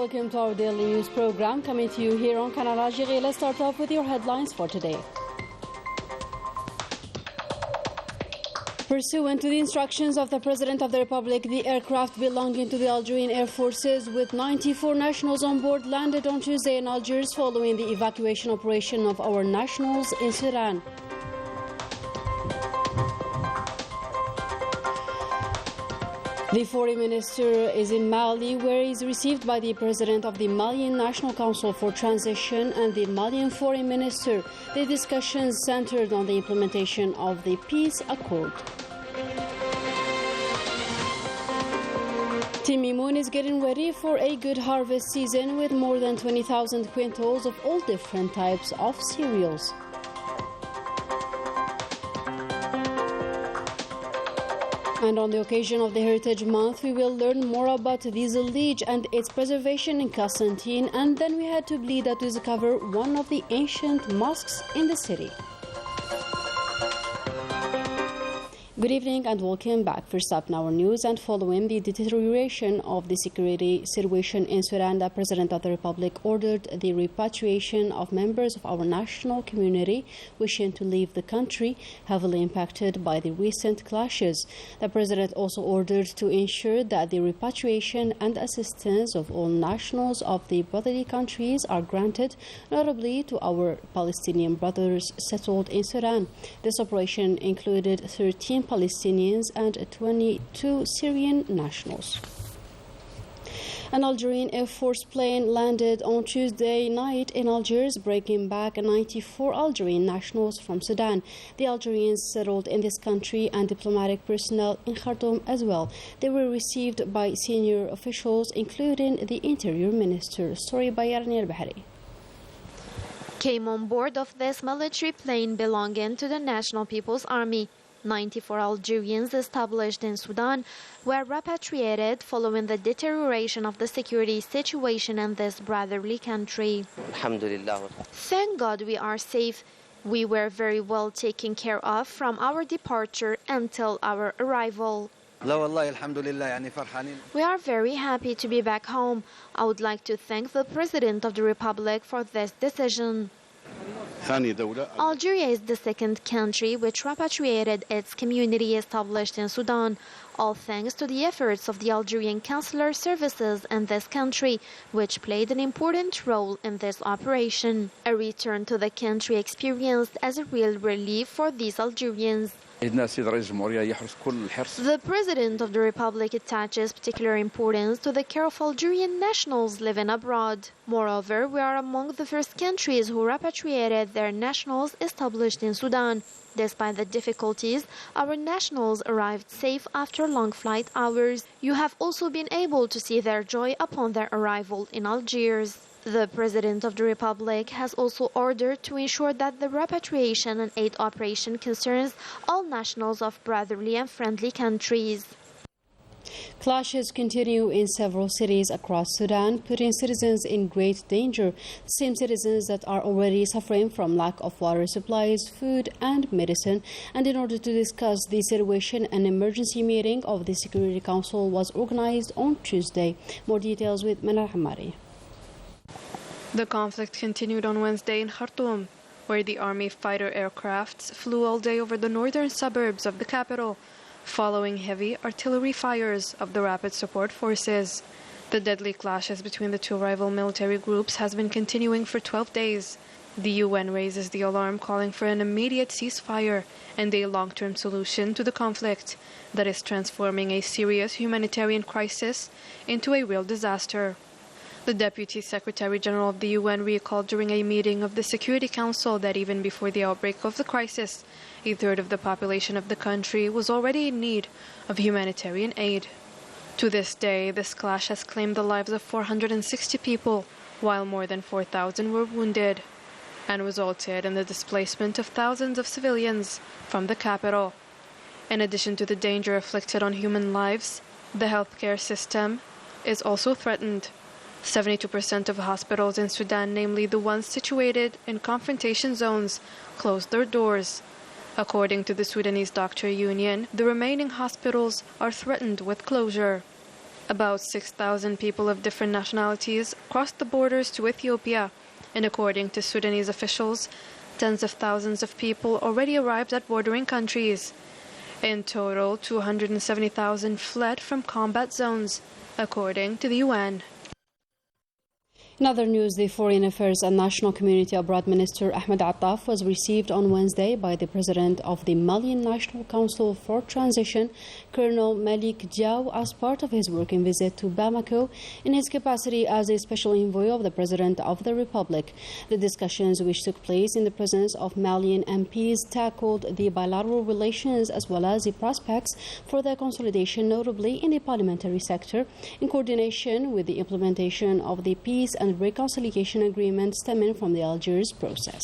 welcome to our daily news program coming to you here on Canal Algérie. Let's start off with your headlines for today. Pursuant to the instructions of the President of the Republic, the aircraft belonging to the Algerian Air Forces with 94 nationals on board landed on Tuesday in Algiers following the evacuation operation of our nationals in Sudan. The foreign minister is in Mali, where he is received by the president of the Malian National Council for Transition and the Malian foreign minister. The discussions centered on the implementation of the peace accord. Timimoun is getting ready for a good harvest season with more than 20,000 quintals of all different types of cereals. And on the occasion of the Heritage Month, we will learn more about the Zilij and its preservation in Constantine, and then we head to Blida to discover one of the ancient mosques in the city. Good evening and welcome back. First up in our news, and following the deterioration of the security situation in Sudan, the President of the Republic ordered the repatriation of members of our national community wishing to leave the country, heavily impacted by the recent clashes. The President also ordered to ensure that the repatriation and assistance of all nationals of the brotherly countries are granted, notably to our Palestinian brothers settled in Sudan. This operation included 13 Palestinians and 22 Syrian nationals. An Algerian Air Force plane landed on Tuesday night in Algiers, bringing back 94 Algerian nationals from Sudan. The Algerians settled in this country and diplomatic personnel in Khartoum as well. They were received by senior officials, including the Interior Minister. Story by Yarni al-Bahri. Came on board of this military plane belonging to the National People's Army. 94 Algerians established in Sudan were repatriated following the deterioration of the security situation in this brotherly country. Thank God we are safe. We were very well taken care of from our departure until our arrival. We are very happy to be back home. I would like to thank the President of the Republic for this decision. Algeria is the second country which repatriated its community established in Sudan, all thanks to the efforts of the Algerian consular services in this country, which played an important role in this operation. A return to the country experienced as a real relief for these Algerians. The President of the Republic attaches particular importance to the care of Algerian nationals living abroad. Moreover, we are among the first countries who repatriated their nationals established in Sudan. Despite the difficulties, our nationals arrived safe after long flight hours. You have also been able to see their joy upon their arrival in Algiers. The President of the Republic has also ordered to ensure that the repatriation and aid operation concerns all nationals of brotherly and friendly countries. Clashes continue in several cities across Sudan, putting citizens in great danger. The same citizens that are already suffering from lack of water supplies, food and medicine. And in order to discuss the situation, an emergency meeting of the Security Council was organized on Tuesday. More details with Manar Hamari. The conflict continued on Wednesday in Khartoum, where the army fighter aircrafts flew all day over the northern suburbs of the capital, following heavy artillery fires of the Rapid Support Forces. The deadly clashes between the two rival military groups has been continuing for 12 days. The UN raises the alarm, calling for an immediate ceasefire and a long-term solution to the conflict that is transforming a serious humanitarian crisis into a real disaster. The Deputy Secretary General of the UN recalled during a meeting of the Security Council that even before the outbreak of the crisis, a third of the population of the country was already in need of humanitarian aid. To this day, this clash has claimed the lives of 460 people, while more than 4,000 were wounded, and resulted in the displacement of thousands of civilians from the capital. In addition to the danger afflicted on human lives, the healthcare system is also threatened. 72% of hospitals in Sudan, namely the ones situated in confrontation zones, closed their doors. According to the Sudanese Doctor Union, the remaining hospitals are threatened with closure. About 6,000 people of different nationalities crossed the borders to Ethiopia, and according to Sudanese officials, tens of thousands of people already arrived at bordering countries. In total, 270,000 fled from combat zones, according to the UN. In other news, the Foreign Affairs and National Community Abroad Minister Ahmed Attaf was received on Wednesday by the President of the Malian National Council for Transition, Colonel Malik Diaw, as part of his working visit to Bamako in his capacity as a special envoy of the President of the Republic. The discussions, which took place in the presence of Malian MPs, tackled the bilateral relations as well as the prospects for their consolidation, notably in the parliamentary sector, in coordination with the implementation of the peace and reconciliation agreement stemming from the Algiers process.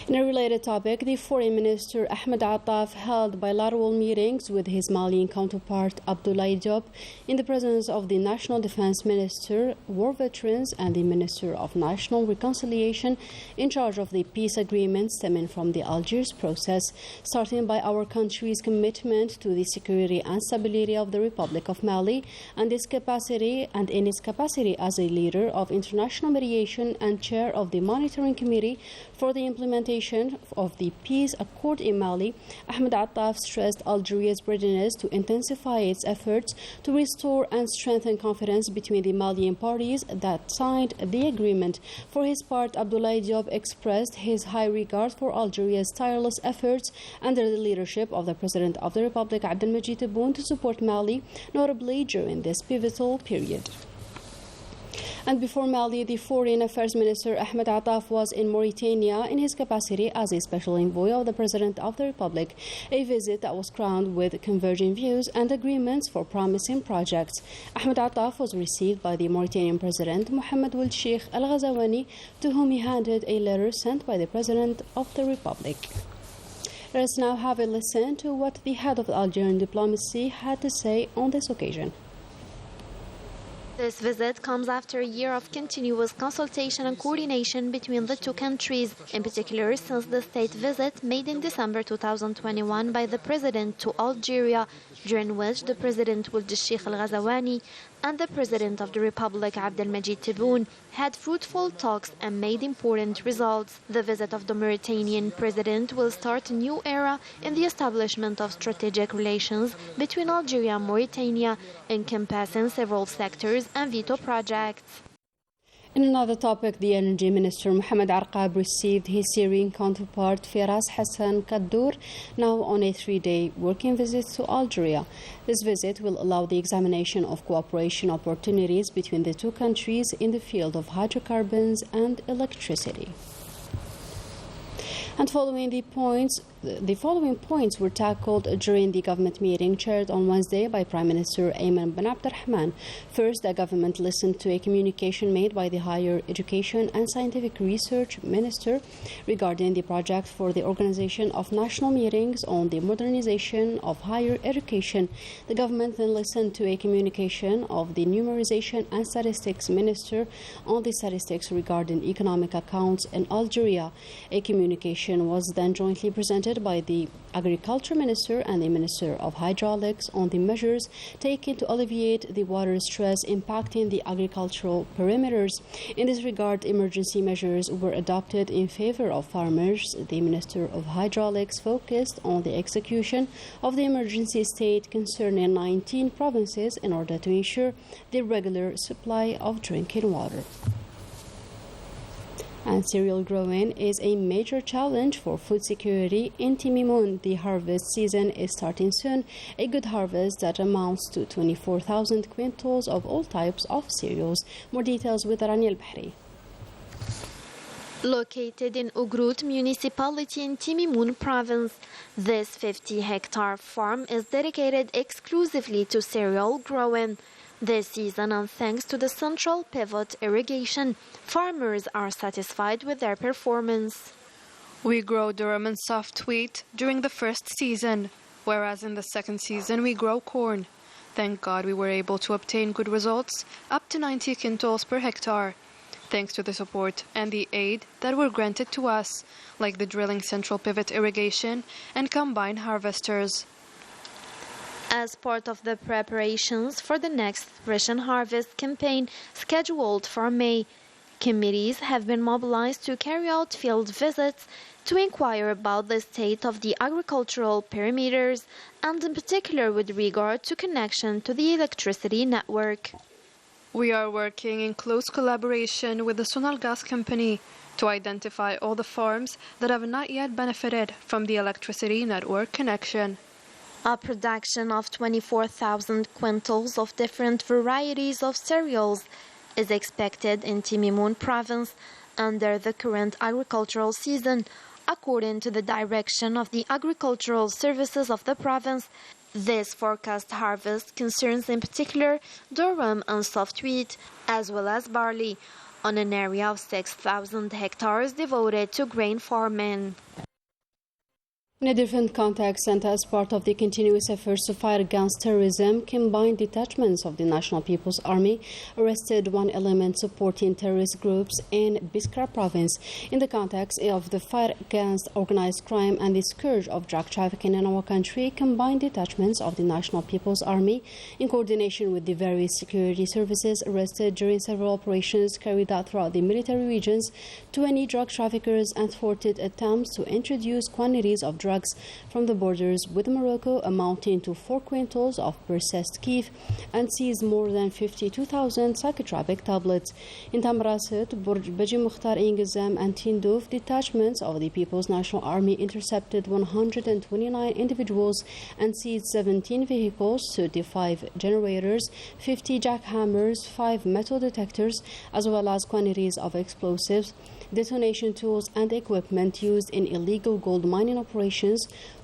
In a related topic, the Foreign Minister Ahmed Attaf held bilateral meetings with his Malian counterpart Abdoulaye Diop in the presence of the National Defense Minister, War Veterans, and the Minister of National Reconciliation in charge of the peace agreement stemming from the Algiers process, starting by our country's commitment to the security and stability of the Republic of Mali and in its capacity as a leader of international mediation and chair of the Monitoring Committee for the implementation of the peace accord in Mali. Ahmed Attaf stressed Algeria's readiness to intensify its efforts to restore and strengthen confidence between the Malian parties that signed the agreement. For his part, Abdoulaye Diop expressed his high regard for Algeria's tireless efforts under the leadership of the President of the Republic, Abdelmajid Tebboune, to support Mali, notably during this pivotal period. And before Mali, the Foreign Affairs Minister Ahmed Attaf was in Mauritania in his capacity as a special envoy of the President of the Republic, a visit that was crowned with converging views and agreements for promising projects. Ahmed Attaf was received by the Mauritanian President Mohamed Ould Sheikh Al Ghazawani, to whom he handed a letter sent by the President of the Republic. Let us now have a listen to what the head of Algerian diplomacy had to say on this occasion. This visit comes after a year of continuous consultation and coordination between the two countries, in particular since the state visit made in December 2021 by the President to Algeria, during which the President Ould Sheikh Al Ghazawani and the President of the Republic, Abdelmajid Tebboune, had fruitful talks and made important results. The visit of the Mauritanian President will start a new era in the establishment of strategic relations between Algeria and Mauritania, encompassing several sectors and veto projects. In another topic, the Energy Minister Mohamed Arqab received his Syrian counterpart Firas Hassan Kaddour, now on a 3-day working visit to Algeria. This visit will allow the examination of cooperation opportunities between the two countries in the field of hydrocarbons and electricity. And the following points were tackled during the government meeting chaired on Wednesday by Prime Minister Ayman bin Abdurrahman. First, the government listened to a communication made by the Higher Education and Scientific Research Minister regarding the project for the organization of national meetings on the modernization of higher education. The government then listened to a communication of the Numerization and Statistics Minister on the statistics regarding economic accounts in Algeria. A communication was then jointly presented by the Agriculture Minister and the Minister of Hydraulics on the measures taken to alleviate the water stress impacting the agricultural perimeters. In this regard, emergency measures were adopted in favor of farmers. The Minister of Hydraulics focused on the execution of the emergency state concerning 19 provinces in order to ensure the regular supply of drinking water. And cereal growing is a major challenge for food security in Timimoun. The harvest season is starting soon, a good harvest that amounts to 24,000 quintals of all types of cereals. More details with Rania Al-Bahri. Located in Ougrout municipality in Timimoun province, this 50-hectare farm is dedicated exclusively to cereal growing. This season, and thanks to the central pivot irrigation, farmers are satisfied with their performance. We grow durum and soft wheat during the first season, whereas in the second season we grow corn. Thank God we were able to obtain good results, up to 90 quintals per hectare, thanks to the support and the aid that were granted to us, like the drilling central pivot irrigation and combine harvesters. As part of the preparations for the next Russian harvest campaign scheduled for May, committees have been mobilized to carry out field visits to inquire about the state of the agricultural perimeters and in particular with regard to connection to the electricity network. We are working in close collaboration with the Sonal Gas Company to identify all the farms that have not yet benefited from the electricity network connection. A production of 24,000 quintals of different varieties of cereals is expected in Timimun province under the current agricultural season, according to the direction of the agricultural services of the province. This forecast harvest concerns in particular durum and soft wheat, as well as barley, on an area of 6,000 hectares devoted to grain farming. In a different context and as part of the continuous efforts to fight against terrorism, combined detachments of the National People's Army arrested one element supporting terrorist groups in Biskra province in the context of the fight against organized crime and the scourge of drug trafficking in our country. Combined detachments of the National People's Army, in coordination with the various security services, arrested during several operations carried out throughout the military regions 20 drug traffickers and thwarted attempts to introduce quantities of drugs from the borders with Morocco amounting to 4 quintals of processed keef and seized more than 52,000 psychotropic tablets. In Tamraset, Burj Baji Mukhtar Ingizam and Tindouf detachments of the People's National Army intercepted 129 individuals and seized 17 vehicles, 35 generators, 50 jackhammers, 5 metal detectors, as well as quantities of explosives, detonation tools and equipment used in illegal gold mining operations,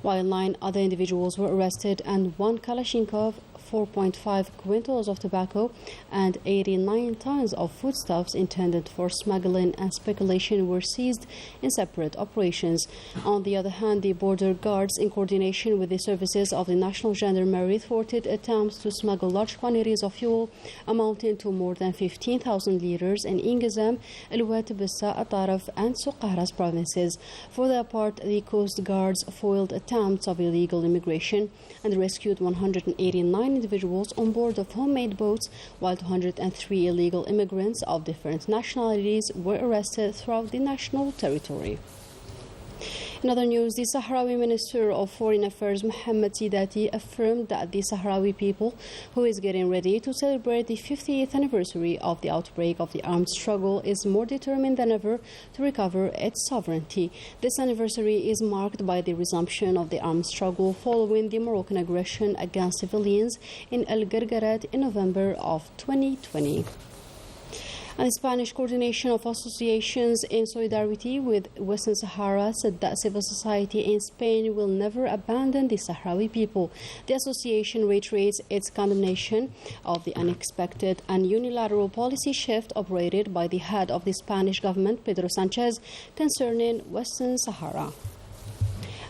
while 9 other individuals were arrested and 1 Kalashnikov, 4.5 quintals of tobacco and 89 tons of foodstuffs intended for smuggling and speculation were seized in separate operations. On the other hand, the border guards, in coordination with the services of the National Gendarmerie, thwarted attempts to smuggle large quantities of fuel amounting to more than 15,000 liters in Ingizam, Al-Wet, Bissa, Ataraf and Suqahras provinces. For their part, the Coast Guards foiled attempts of illegal immigration and rescued 189 individuals on board of homemade boats, while 203 illegal immigrants of different nationalities were arrested throughout the national territory. In other news, the Sahrawi Minister of Foreign Affairs, Mohammed Sidati, affirmed that the Sahrawi people, who is getting ready to celebrate the 50th anniversary of the outbreak of the armed struggle, is more determined than ever to recover its sovereignty. This anniversary is marked by the resumption of the armed struggle following the Moroccan aggression against civilians in El Gargarat in November of 2020. And the Spanish Coordination of Associations in solidarity with Western Sahara said that civil society in Spain will never abandon the Sahrawi people. The association reiterates its condemnation of the unexpected and unilateral policy shift operated by the head of the Spanish government, Pedro Sanchez, concerning Western Sahara.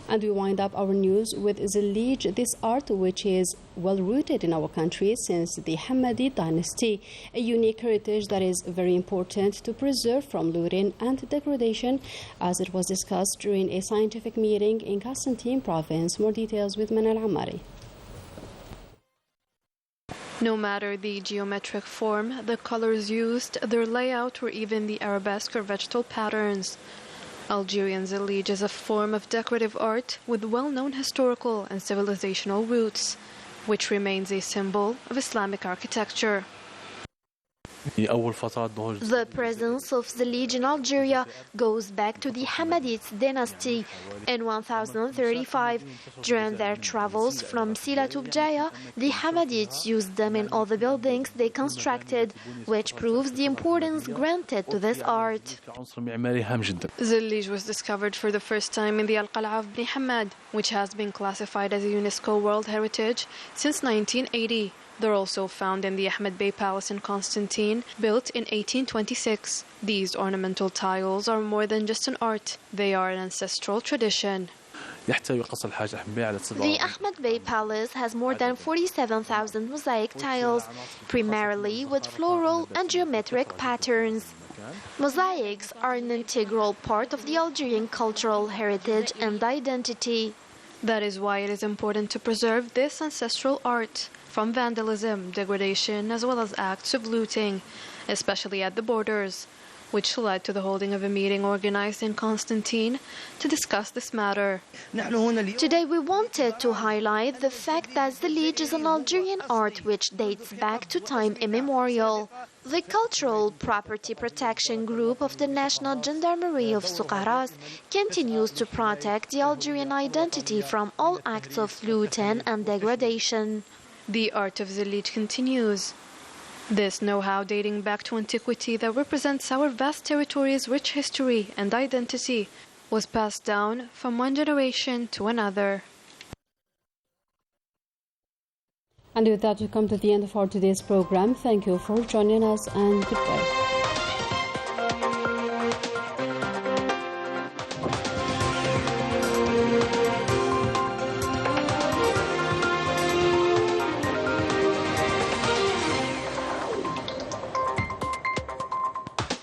And we wind up our news with Zilij, this art which is well rooted in our country since the Hamadi dynasty, a unique heritage that is very important to preserve from looting and degradation, as it was discussed during a scientific meeting in Constantine province. More details with Manal Amari. No matter the geometric form, the colors used, their layout, or even the arabesque or vegetal patterns, Algerian Zilij is a form of decorative art with well-known historical and civilizational roots, which remains a symbol of Islamic architecture. The presence of Zilij in Algeria goes back to the Hamadids dynasty. In 1035, during their travels from Sila to Bjaya, the Hamadids used them in all the buildings they constructed, which proves the importance granted to this art. Zilij was discovered for the first time in the Al-Qal'a of Bni Hamad, which has been classified as a UNESCO World Heritage since 1980. They're also found in the Ahmed Bey Palace in Constantine, built in 1826. These ornamental tiles are more than just an art, they are an ancestral tradition. The Ahmed Bey Palace has more than 47,000 mosaic tiles, primarily with floral and geometric patterns. Mosaics are an integral part of the Algerian cultural heritage and identity. That is why it is important to preserve this ancestral art from vandalism, degradation, as well as acts of looting, especially at the borders, which led to the holding of a meeting organized in Constantine to discuss this matter. Today we wanted to highlight the fact that Zelig is an Algerian art which dates back to time immemorial. The Cultural Property Protection Group of the National Gendarmerie of Soukaras continues to protect the Algerian identity from all acts of looting and degradation. The art of Zelig continues. This know-how dating back to antiquity that represents our vast territory's rich history and identity was passed down from one generation to another. And with that, we come to the end of our today's program. Thank you for joining us and goodbye.